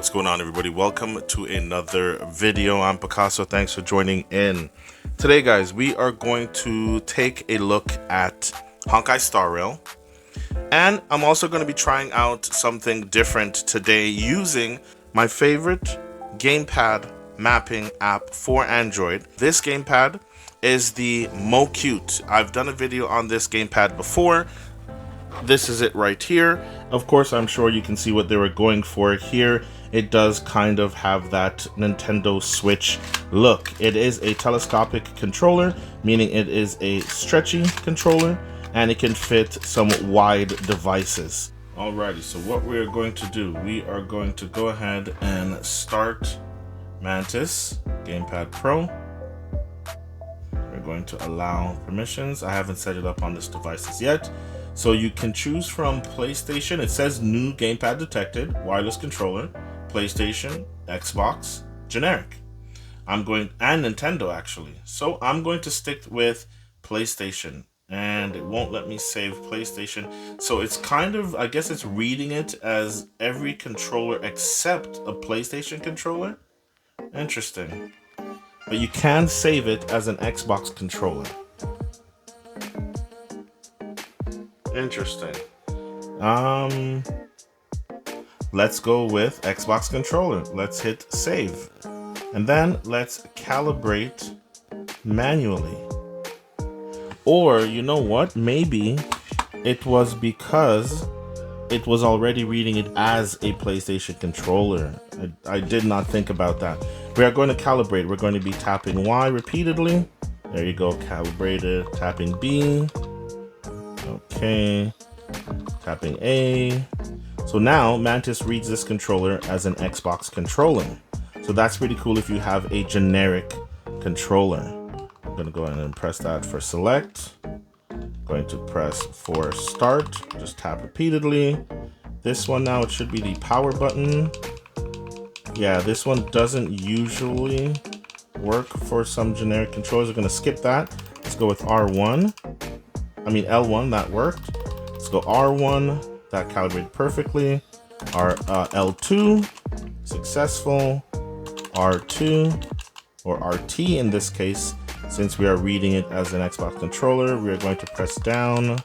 What's going on, everybody? Welcome to another video. I'm Picaso. Thanks for joining in. Today, guys, we are going to take a look at Honkai Star Rail, and I'm also going to be trying out something different today using my favorite gamepad mapping app for Android. This gamepad is the MoCute. I've done a video on this gamepad before. This is it right here. Of course, I'm sure you can see what they were going for here. It does kind of have that Nintendo Switch look. It is a telescopic controller, meaning it is a stretchy controller, and it can fit some wide devices. Alrighty, so what we are going to do, we are going to go ahead and start Mantis Gamepad Pro. We're going to allow permissions. I haven't set it up on this device yet. So you can choose from PlayStation. It says new gamepad detected, wireless controller, PlayStation, Xbox, generic. And Nintendo actually. So I'm going to stick with PlayStation, and it won't let me save PlayStation. So it's kind of, I guess it's reading it as every controller except a PlayStation controller. Interesting. But you can save it as an Xbox controller. Interesting. Let's go with Xbox controller. Let's hit save. And then let's calibrate manually. Or, you know what? Maybe it was because it was already reading it as a PlayStation controller. I did not think about that. We are going to calibrate. We're going to be tapping Y repeatedly. There you go, calibrated. Tapping B. Okay, tapping A. So now Mantis reads this controller as an Xbox controller. So that's pretty cool if you have a generic controller. I'm gonna go ahead and press that for select. Going to press for start, just tap repeatedly. This one now, it should be the power button. Yeah, this one doesn't usually work for some generic controllers. We're gonna skip that. Let's go with L1, that worked. Let's go R1, that calibrated perfectly. L2, successful. R2, or RT in this case, since we are reading it as an Xbox controller, we are going to press down.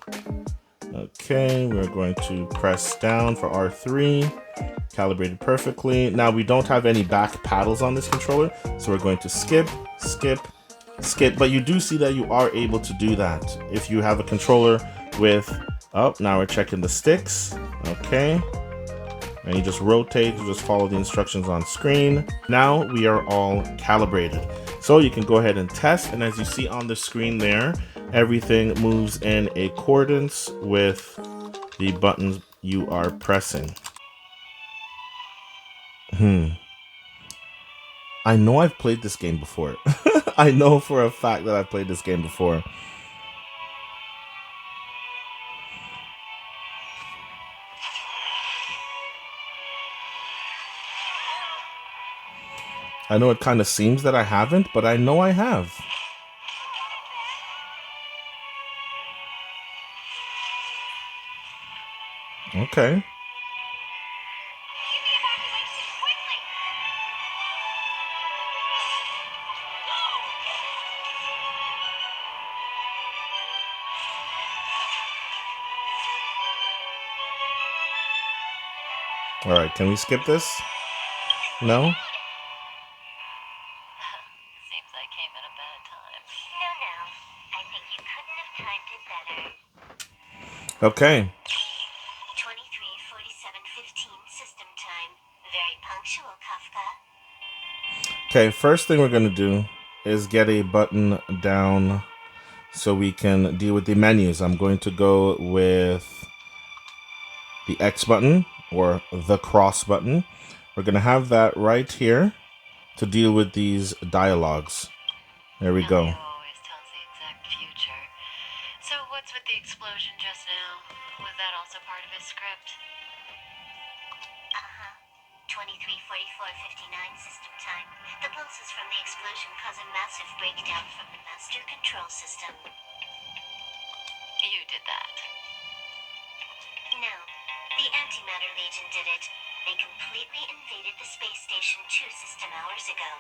Okay, we're going to press down for R3, calibrated perfectly. Now we don't have any back paddles on this controller, so we're going to skip, skip, skip, but you do see that you are able to do that if you have a controller with, now we're checking the sticks. Okay, and you just rotate, you just follow the instructions on screen. Now we are all calibrated, so you can go ahead and test, and as you see on the screen there, everything moves in accordance with the buttons you are pressing. I know I've played this game before. I know for a fact that I've played this game before. I know it kind of seems that I haven't, but I know I have. Okay. All right, can we skip this? No? Seems I came at a bad time. No. I think you couldn't have timed it better. Okay. 23:47:15 system time. Very punctual, Kafka. Okay, first thing we're going to do is get a button down so we can deal with the menus. I'm going to go with the X button, or the cross button. We're going to have that right here to deal with these dialogues. There we go. Always tells the exact future. So what's with the explosion just now? Was that also part of his script? 23:44:59 system time. The pulses from the explosion cause a massive breakdown from the master control system. You did that. No, the antimatter legion did it. They completely invaded the space station 2 system hours ago.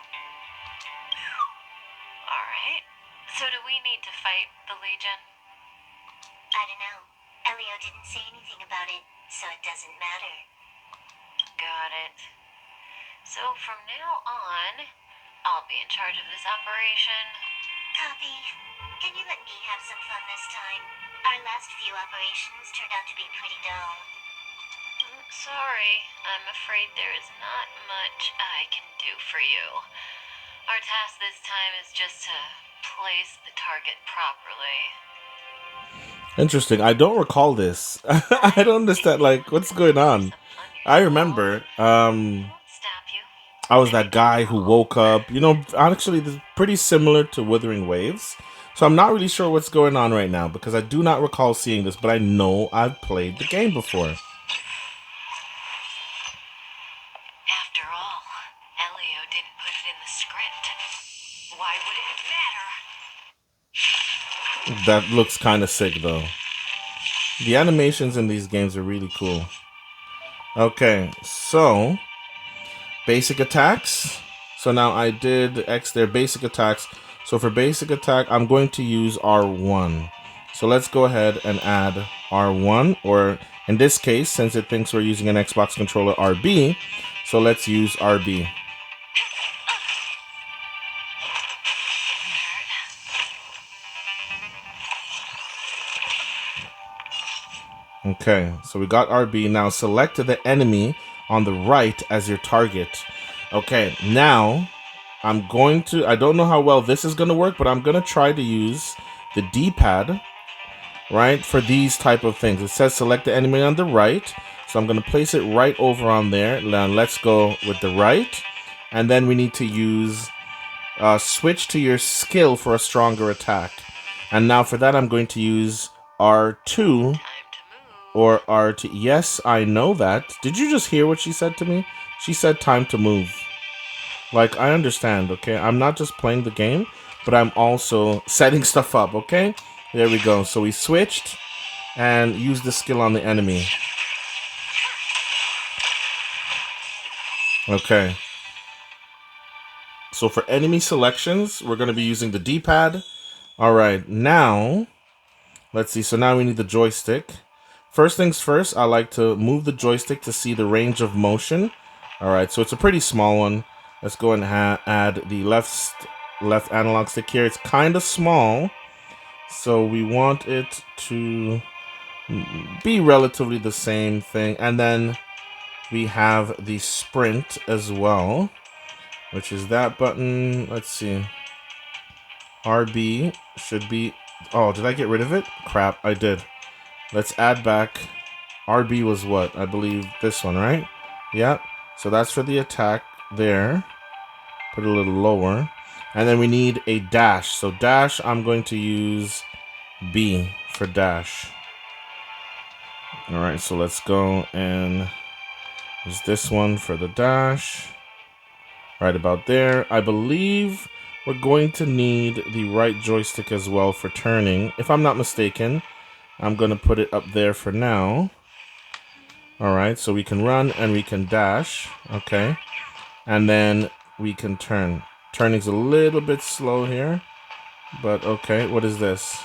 Alright. So do we need to fight the Legion? I don't know. Elio didn't say anything about it, so it doesn't matter. Got it. So from now on, I'll be in charge of this operation. Copy. Can you let me have some fun this time? Our last few operations turned out to be pretty dull. Sorry. I'm afraid there is not much I can do for you. Our task this time is just to place the target properly. Interesting. I don't recall this. I don't understand, like, what's going on. I remember, I was that guy who woke up. You know, actually, this is pretty similar to Withering Waves. So I'm not really sure what's going on right now because I do not recall seeing this, but I know I've played the game before. After all, Elio didn't put it in the script. Why would it matter? That looks kind of sick, though. The animations in these games are really cool. Okay, so basic attacks. So now I did X their basic attacks. So for basic attack, I'm going to use R1. So let's go ahead and add R1, or in this case, since it thinks we're using an Xbox controller, RB. So let's use RB. Okay, so we got RB. Now select the enemy on the right as your target. Okay, now I'm going to, I don't know how well this is going to work, but I'm going to try to use the D-pad, right, for these type of things. It says select the enemy on the right, so I'm going to place it right over on there. Now let's go with the right, and then we need to use switch to your skill for a stronger attack. And now for that, I'm going to use R2 or R2. Yes, I know that. Did you just hear what she said to me? She said time to move. Like, I understand, okay? I'm not just playing the game, but I'm also setting stuff up, okay? There we go. So we switched and used the skill on the enemy. Okay. So for enemy selections, we're going to be using the D-pad. All right, now, let's see. So now we need the joystick. First things first, I like to move the joystick to see the range of motion. All right, so it's a pretty small one. Let's go and add the left analog stick here. It's kind of small, so we want it to be relatively the same thing. And then we have the sprint as well, which is that button. Let's see. RB should be... Oh, did I get rid of it? Crap, I did. Let's add back. RB was what? I believe this one, right? Yep. So that's for the attack there. Put it a little lower. And then we need a dash. So dash, I'm going to use B for dash. Alright, so let's go and use this one for the dash. Right about there. I believe we're going to need the right joystick as well for turning. If I'm not mistaken, I'm going to put it up there for now. Alright, so we can run and we can dash. Okay. And then we can turn. Turning's a little bit slow here. But okay, what is this?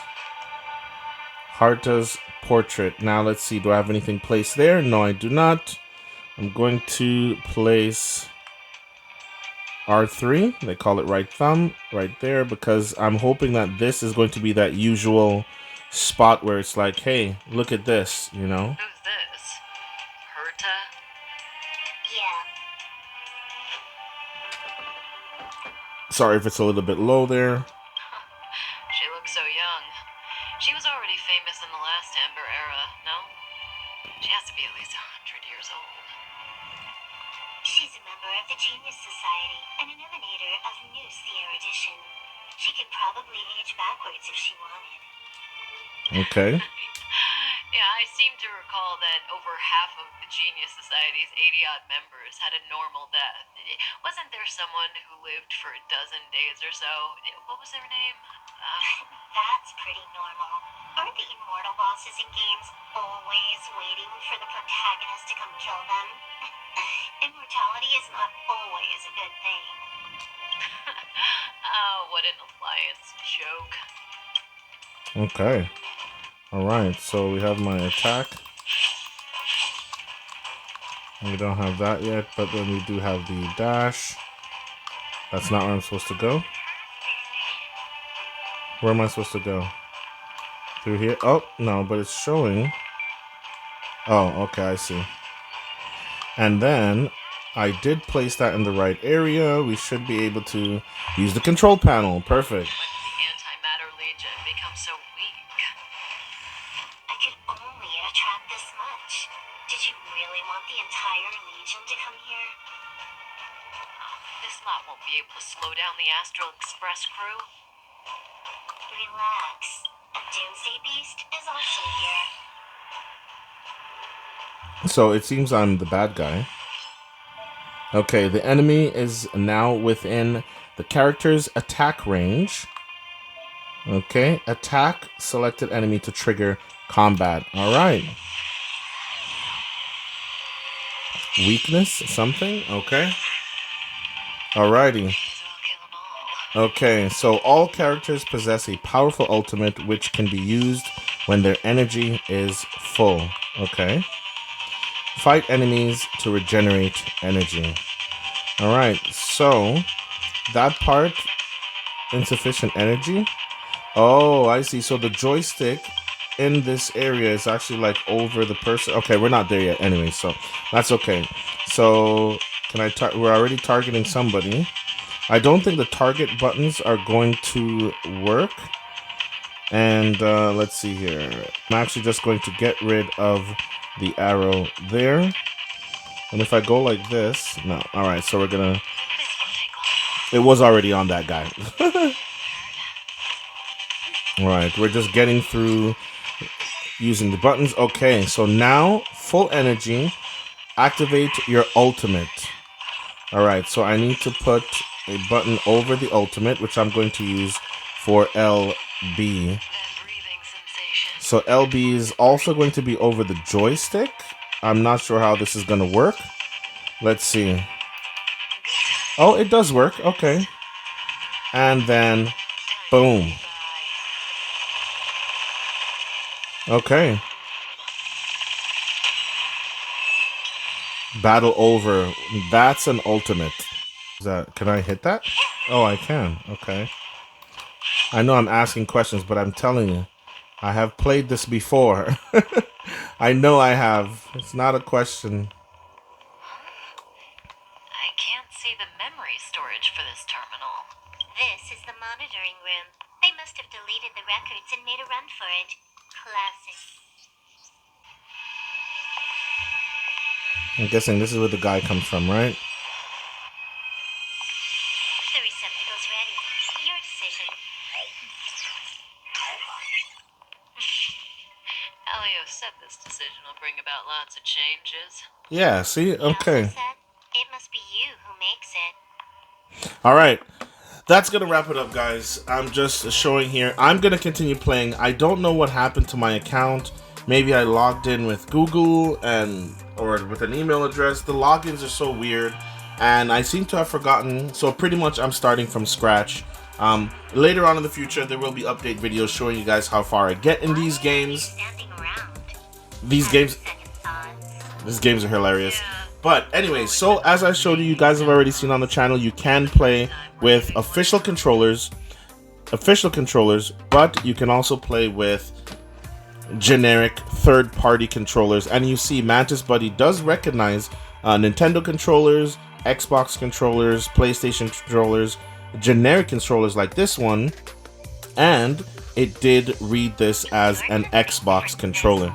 Harta's portrait. Now let's see, do I have anything placed there? No, I do not. I'm going to place R3. They call it right thumb right there because I'm hoping that this is going to be that usual spot where it's like, hey, look at this, you know? Who's this? Herta? Yeah. Sorry if it's a little bit low there. She looks so young. She was already famous in the last Amber era, no? She has to be at least 100 years old. She's a member of the Genius Society and an emanator of New Sierra Edition. She could probably age backwards if she wanted. Okay. Yeah, I seem to recall that over half of the Genius Society's 80-odd members had a normal death. Wasn't there someone who lived for a dozen days or so? What was their name? That's pretty normal. Aren't the immortal bosses in games always waiting for the protagonist to come kill them? Immortality is not always a good thing. Oh, what an alliance joke. Okay. Alright, so we have my attack. We don't have that yet, but then we do have the dash. That's not where I'm supposed to go. Where am I supposed to go? Through here? Oh, no, but it's showing. Oh, okay, I see. And then I did place that in the right area. We should be able to use the control panel. Perfect. When did the antimatter legion become so weak? I could only attract this much. Did you really want the entire legion to come here? This lot won't be able to slow down the Astral Express crew. Relax. A Doomsday Beast is also here. So it seems I'm the bad guy. Okay, the enemy is now within the character's attack range. Okay, attack selected enemy to trigger combat. Alright. Weakness, something? Okay. Alrighty. Okay, so all characters possess a powerful ultimate which can be used when their energy is full. Okay. Fight enemies to regenerate energy. Alright, so that part, insufficient energy. Oh, I see. So the joystick in this area is actually like over the person. Okay, we're not there yet anyway, so that's okay. So can I we're already targeting somebody. I don't think the target buttons are going to work. And let's see here. I'm actually just going to get rid of the arrow there. And if I go like this, no. All right, so we're gonna. It was already on that guy. All right, we're just getting through using the buttons. Okay, so now full energy. Activate your ultimate. All right, so I need to put a button over the ultimate, which I'm going to use for LB. So LB is also going to be over the joystick. I'm not sure how this is going to work. Let's see. Oh, it does work. Okay. And then, boom. Okay. Battle over. That's an ultimate. Can I hit that? Oh, I can. Okay. I know I'm asking questions, but I'm telling you, I have played this before. I know I have. It's not a question. I can't see the memory storage for this terminal. This is the monitoring room. They must have deleted the records and made a run for it. Classic. I'm guessing this is where the guy comes from, right? The receptacle's ready. Your decision. Elio said this decision will bring about lots of changes. Yeah, see? Okay. It must be you who makes it. Alright. That's going to wrap it up, guys. I'm just showing here. I'm going to continue playing. I don't know what happened to my account. Maybe I logged in with Google or with an email address. The logins are so weird. And I seem to have forgotten. So pretty much I'm starting from scratch. Later on in the future, there will be update videos showing you guys how far I get in these games. These games are hilarious. But anyway, so as I showed you, you guys have already seen on the channel, you can play with official controllers, but you can also play with generic third-party controllers. And you see Mantis Buddy does recognize Nintendo controllers, Xbox controllers, PlayStation controllers, generic controllers like this one, and it did read this as an Xbox controller.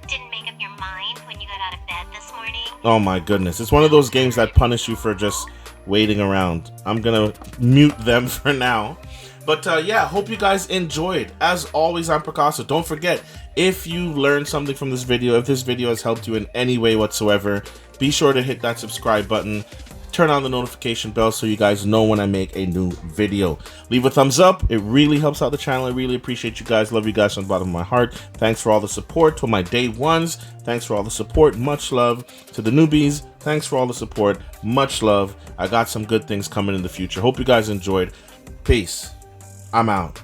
Didn't make up your mind when you got out of bed this morning? Oh my goodness, it's one of those games that punish you for just waiting around. I'm gonna mute them for now. But yeah, hope you guys enjoyed. As always, I'm Picaso. Don't forget, if you learned something from this video, if this video has helped you in any way whatsoever, be sure to hit that subscribe button. turn on the notification bell so you guys know when I make a new video. Leave a thumbs up. It really helps out the channel. I really appreciate you guys. Love you guys from the bottom of my heart. Thanks for all the support. To my day ones, thanks for all the support. Much love. To the newbies, thanks for all the support. Much love. I got some good things coming in the future. Hope you guys enjoyed. Peace. I'm out.